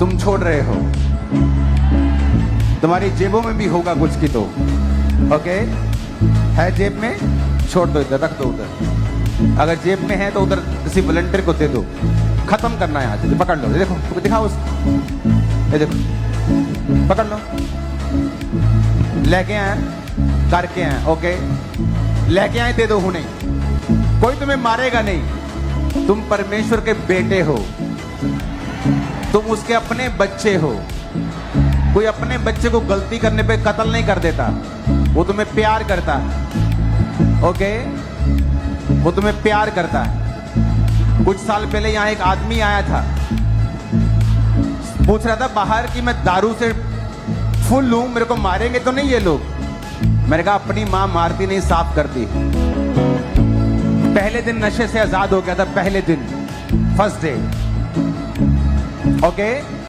तुम छोड़ रहे हो, तुम्हारी जेबों में भी होगा कुछ की तो, ओके? है जेब में, छोड़ दो, इधर रख दो उधर। अगर जेब में है तो उधर किसी वॉलंटियर को दे दो, खत्म करना है आज। पकड़ लो, देखो दिखाओ उसको, ये देखो, पकड़ लो। लेके आए, करके आए, ओके? लेके आए, दे दो हुने। कोई तुम्हें मारेगा नहीं, तुम परमेश्वर के बेटे हो, तुम उसके अपने बच्चे हो। कोई अपने बच्चे को गलती करने पे कत्ल नहीं कर देता, वो तुम्हें प्यार करता है, ओके? वो तुम्हें प्यार करता है। कुछ साल पहले यहां एक आदमी आया था, पूछ रहा था बाहर कि मैं दारू से फुल हूं, मेरे को मारेंगे तो नहीं ये लोग? मैंने कहा अपनी मां मारती नहीं, साफ करती। पहले दिन नशे से आजाद हो गया था, पहले दिन, फर्स्ट डे, ओके?